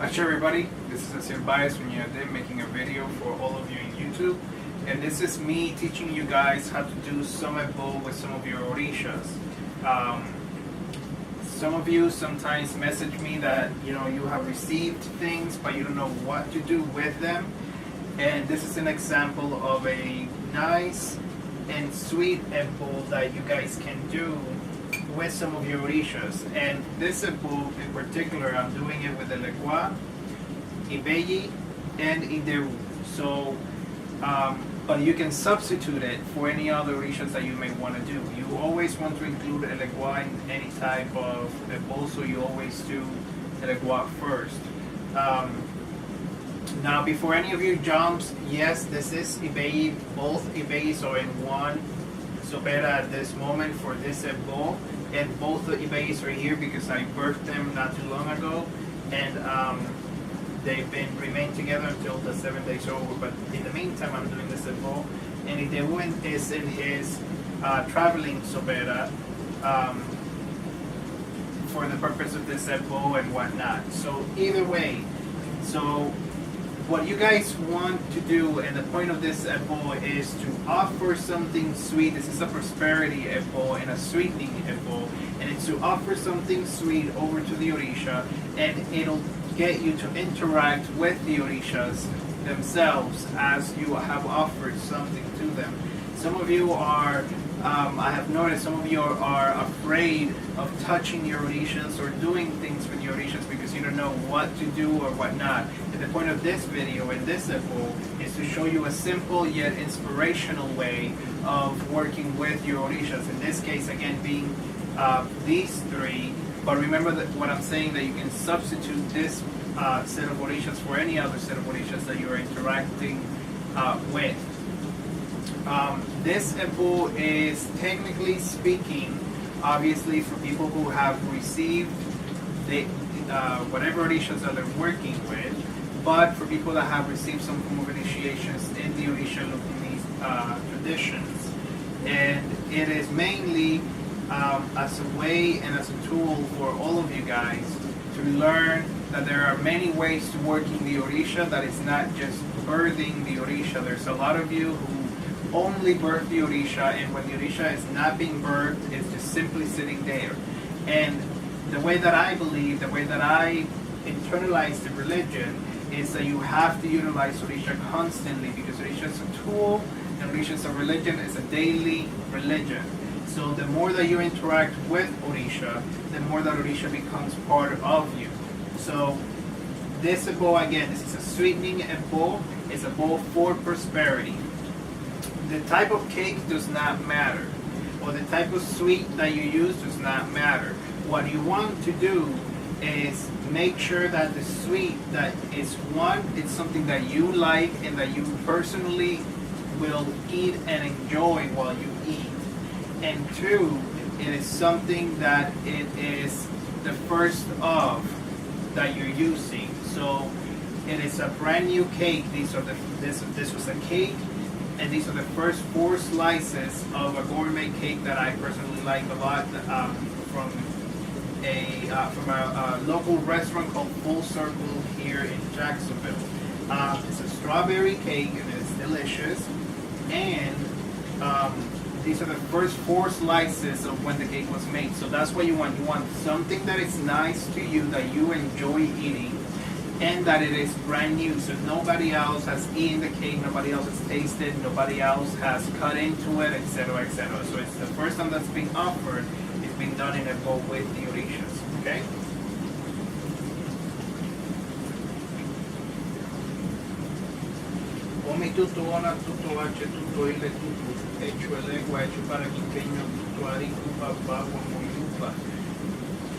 Ashe everybody, this is Asiel Baez from Addimu making a video for all of you in YouTube. And this is me teaching you guys how to do some ebbo with some of your Orishas. Some of you sometimes message me that you have received things but you don't know what to do with them. And this is an example of a nice and sweet ebbo that you guys can do with some of your Orishas. And this ebbo in particular, I'm doing it with the Lekwa, Ibeyi, and Ideru. So, but you can substitute it for any other Orishas that you may want to do. You always want to include a Lekwa in any type of ebbo, so you always do a Lekwa first. Now, before any of you jumps, yes, this is Ibeyi. Both Ibeyis are in one sopera at this moment for this ebbo, and both the Ibeyis are here because I birthed them not too long ago, and they've remained together until the 7 days are over. But in the meantime, I'm doing this ebbo, and Ideru is in his traveling sopera for the purpose of this ebbo and whatnot. So either way, so what you guys want to do, and the point of this ebbo is to offer something sweet. This is a prosperity ebbo and a sweetening ebbo, and it's to offer something sweet over to the Orisha, and it'll get you to interact with the Orishas themselves as you have offered something to them. Some of you are, I have noticed some of you are afraid of touching your Orishas or doing things with your Orishas because you don't know what to do or what not. And the point of this video and this ebbo is to show you a simple yet inspirational way of working with your Orishas. In this case, again, being these three. But remember that what I'm saying, that you can substitute this set of Orishas for any other set of Orishas that you are interacting with. This ebbo is, technically speaking, obviously for people who have received whatever Orishas that they're working with, but for people that have received some form of initiations in the Ashe Olokun traditions. And it is mainly as a way and as a tool for all of you guys to learn that there are many ways to working the Orisha, that it's not just birthing the Orisha. There's a lot of you who only birth the Orisha, and when the Orisha is not being birthed, it's just simply sitting there. And the way that I believe, the way that I internalize the religion, is that you have to utilize Orisha constantly, because Orisha is a tool, and Orisha is a religion, it's a daily religion. So the more that you interact with Orisha, the more that Orisha becomes part of you. So this ebbo, again, this is a sweetening ebbo. It's a bowl for prosperity. The type of cake does not matter, or the type of sweet that you use does not matter. What you want to do is make sure that the sweet that is, one, it's something that you like and that you personally will eat and enjoy while you eat. And two, it is something that it is the first of that you're using. So it is a brand new cake. This was a cake, and these are the first 4 slices of a gourmet cake that I personally like a lot, from a local restaurant called Full Circle here in Jacksonville. It's a strawberry cake, and it's delicious. And these are the first 4 slices of when the cake was made. So that's what you want. You want something that is nice to you, that you enjoy eating, and that it is brand new. So nobody else has eaten the cake, nobody else has tasted, nobody else has cut into it, etc., etc. So it's the first time that's being offered. It's being done in a bowl with the Orishas. Okay? Omi tutu ona tutu ache tutu ile tutu hecho elegua hecho para quiqueño tutu ariku papá muyupa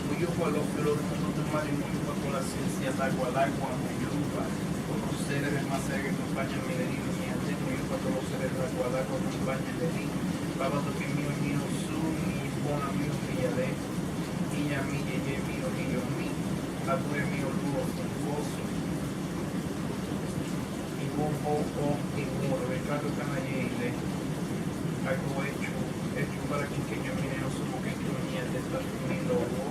muyupa lo que los mundo tomar y muyupa con la ciencia agua muyupa con los seres de más que acompañan mi derivo mi ante muyupa con los seres de agua acompañan de mí baba to que mío su mi bona mío yale niña mi ye mío mi abue mío luo gozo o muro, retrato canayele, algo hecho para que yo mire no supo que tenía de estar mi lobo,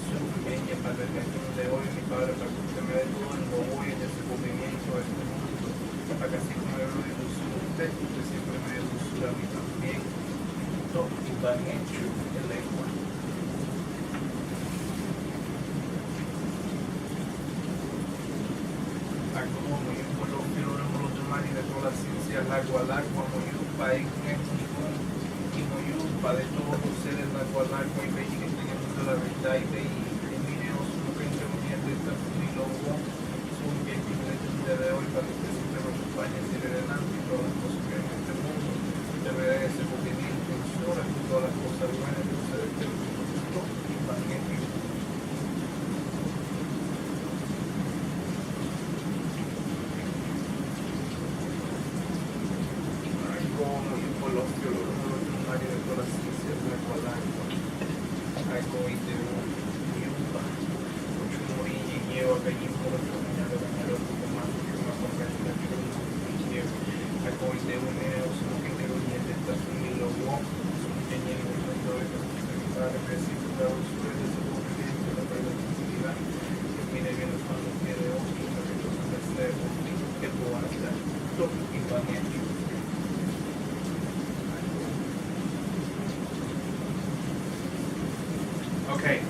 su pequeña para el de hoy, mi padre para que me dé usted siempre me dulzura a mí también. Todo tan hecho en lengua. Como muy por lo que lo hemos tomado y de todas las ciencias, agua al agua, muy upa, y muy upa de todos los seres, agua al agua, y veis que tenemos la verdad, y veis que mineos, como que interviniendo esta y luego son bien el día de hoy para que siempre nos acompañe, sigue adelante y todas las cosas que hay en este mundo. Te veré ese movimiento en horas y todas las cosas buenas que ustedes tienen y magnífico. Okay,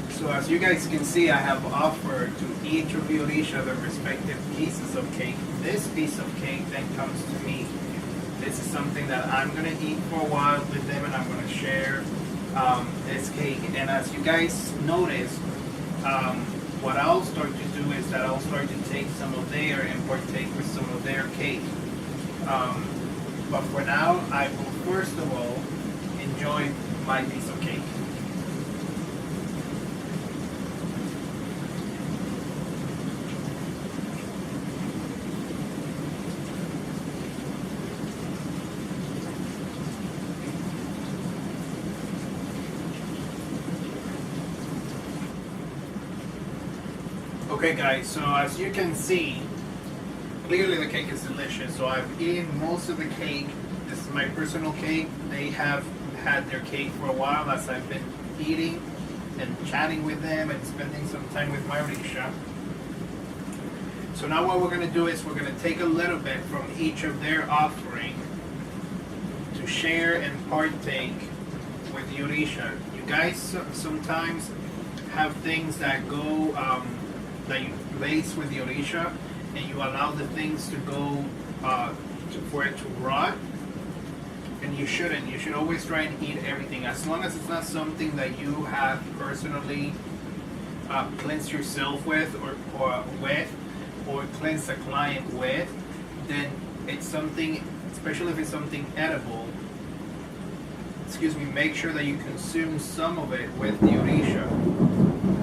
so as you guys can see, I have offered to each of the Orisha their respective pieces of cake. This piece of cake then comes to me. This is something that I'm going to eat for a while with them, and I'm going to share this cake. And as you guys notice, what I'll start to do is that I'll start to take some of their and partake with some of their cake. But for now, I will first of all enjoy my piece of cake. Okay guys, so as you can see, clearly the cake is delicious. So I've eaten most of the cake. This is my personal cake. They have had their cake for a while as I've been eating and chatting with them and spending some time with my Orisha. So now what we're going to do is we're going to take a little bit from each of their offering to share and partake with the Orisha. You guys sometimes have things that go that you place with the Orisha, and you allow the things to go for it to rot, and you shouldn't. You should always try and eat everything, as long as it's not something that you have personally cleansed yourself with or cleanse a client with. Then it's something, especially if it's something edible, make sure that you consume some of it with the Orisha.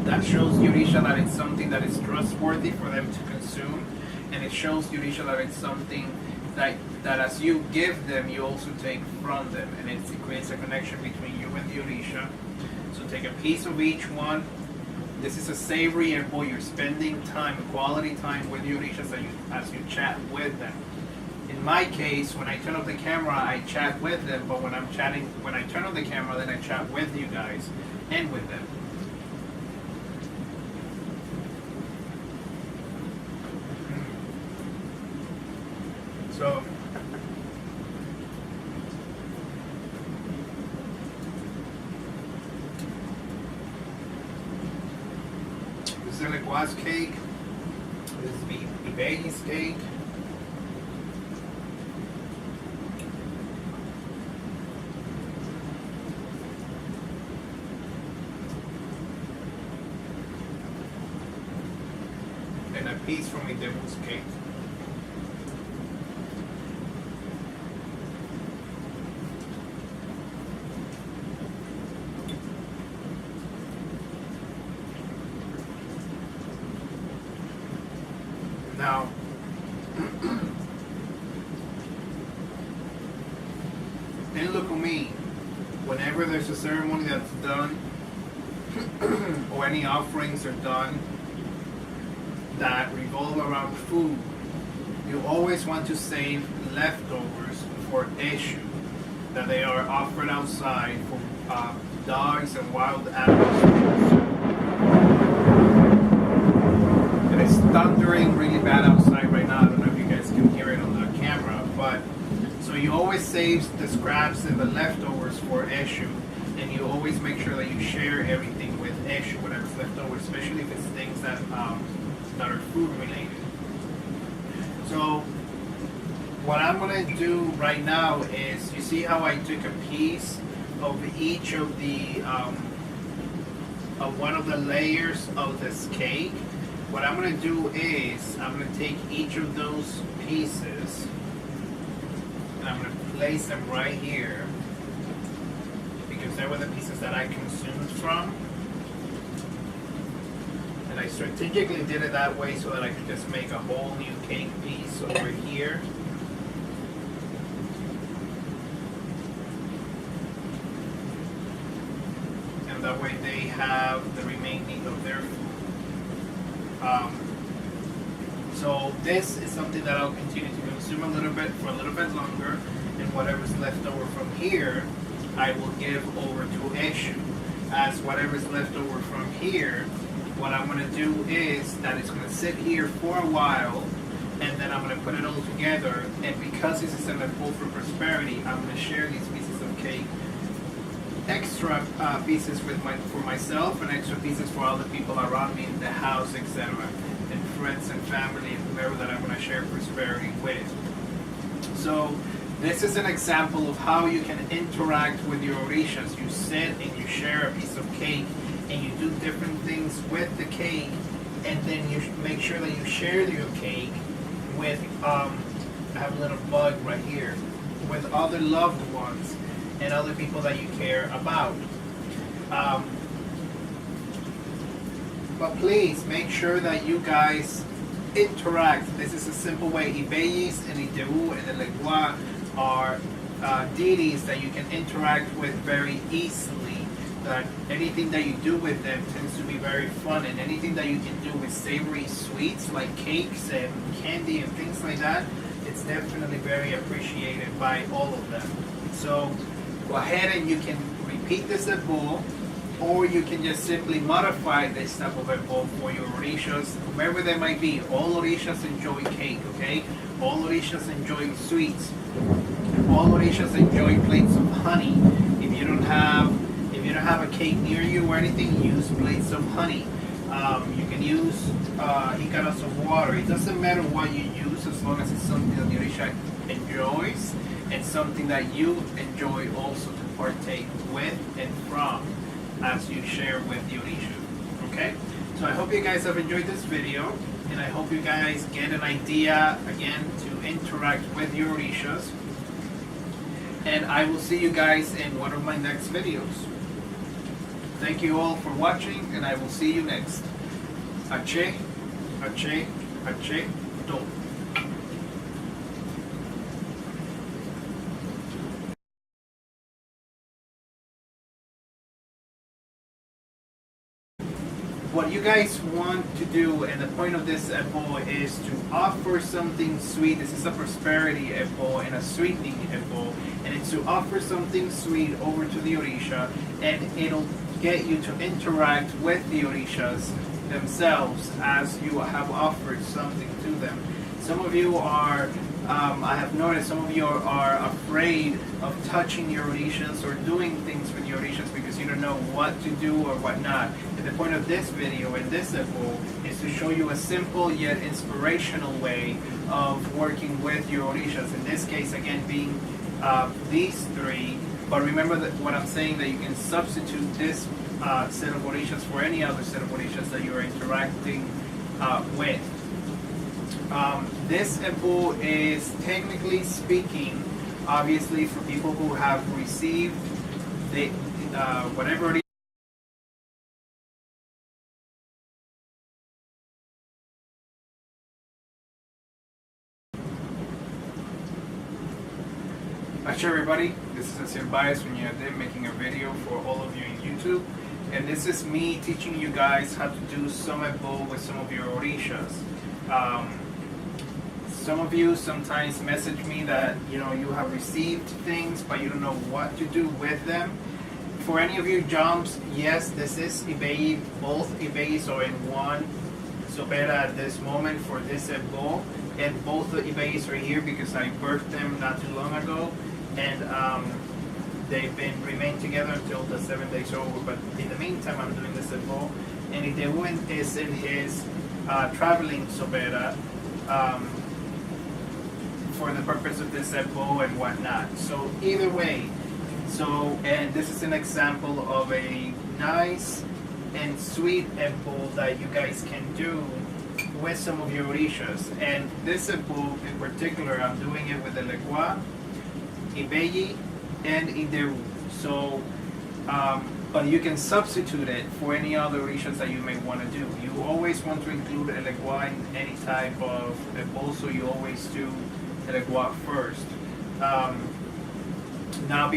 That shows the Orisha that it's something that is trustworthy for them to consume, and it shows the Orisha that it's something that as you give them, you also take from them, and it creates a connection between you and the Orisha. So take a piece of each one. This is a savory ebbo. You're spending time, quality time with the Orishas as you chat with them. In my case, when I turn off the camera, I chat with them, but when I turn on the camera, then I chat with you guys and with them. So, this is Eliquaz cake. This is Baby's cake. And a piece from Addimu's cake. Now, then look at me. Whenever there's a ceremony that's done, or any offerings are done that revolve around food, you always want to save leftovers for issue, that they are offered outside for dogs and wild animals. It's thundering really bad outside right now. I don't know if you guys can hear it on the camera, but so you always save the scraps and the leftovers for issue, and you always make sure that you share everything with issue, whatever's left over, especially if it's things that are food related. So what I'm gonna do right now is, you see how I took a piece of each of the of one of the layers of this cake. What I'm gonna do is I'm gonna take each of those pieces and I'm gonna place them right here, because they were the pieces that I consumed from. And I strategically did it that way so that I could just make a whole new cake piece over here. And that way they have the remaining of their food. So this is something that I'll continue to consume a little bit for a little bit longer, and whatever's left over from here, I will give over to issue. As whatever's left over from here, what I'm going to do is that it's going to sit here for a while, and then I'm going to put it all together. And because this is an ebbo for prosperity, I'm going to share these pieces of cake, extra pieces for myself, and extra pieces for other people around me in the house, etc., and friends and family and whoever that I'm going to share prosperity with. So this is an example of how you can interact with your Orishas. You sit and you share a piece of cake, and you do different things with the cake, and then you make sure that you share your cake with, I have a little bug right here, with other loved ones and other people that you care about. But please make sure that you guys interact. This is a simple way. Ibeyis and Addimu and the Legua are deities that you can interact with very easily. That anything that you do with them tends to be very fun, and anything that you can do with savory sweets like cakes and candy and things like that, it's definitely very appreciated by all of them. So go ahead and you can repeat this ebbo, or you can just simply modify this type of ebbo for your Orishas, whoever they might be. All Orishas enjoy cake, okay? All Orishas enjoy sweets. All Orishas enjoy plates of honey. If you don't have a cake near you or anything, use plates of honey. You can use jicaras of water. It doesn't matter what you use, as long as it's something that the Orisha enjoys and something that you enjoy also to partake with and from as you share with the Orisha. Okay? So I hope you guys have enjoyed this video, and I hope you guys get an idea again to interact with your Orishas. And I will see you guys in one of my next videos. Thank you all for watching, and I will see you next. Ashe, Ashe, Ashe, Do. What you guys want to do, and the point of this ebbo is to offer something sweet. This is a prosperity ebbo and a sweetening ebbo, and it's to offer something sweet over to the Orisha, and it'll get you to interact with the Orishas themselves as you have offered something to them. Some of you are, I have noticed some of you are afraid of touching your Orishas or doing things with your Orishas because you don't know what to do or what not. And the point of this video and this ebbo is to show you a simple yet inspirational way of working with your Orishas. In this case, again, being these three. But remember that what I'm saying, that you can substitute this set of Orishas for any other set of Orishas that you are interacting with. This ebbo is, technically speaking, obviously for people who have received the whatever Ashe everybody, this is Asiel Baez from Addimu, making a video for all of you in YouTube, and this is me teaching you guys how to do some ebbo with some of your Orishas. Some of you sometimes message me that you have received things but you don't know what to do with them. For any of you jumps, yes, this is eBay. Both eBays are in one sopera at this moment for this ebbo. and both the ebbo's are here because I birthed them not too long ago, and they've been remain together until the 7 days are over. But in the meantime, I'm doing this ebbo, and Idewin is in his traveling sobera for the purpose of this ebbo and whatnot. So either way, and this is an example of a nice and sweet ebbo that you guys can do with some of your Orishas. And this ebbo in particular, I'm doing it with the Legua, Ibeyi, and Ideru. So, but you can substitute it for any other Orishas that you may want to do. You always want to include a Legua in any type of ebbo, so you always do a Legua first. Now,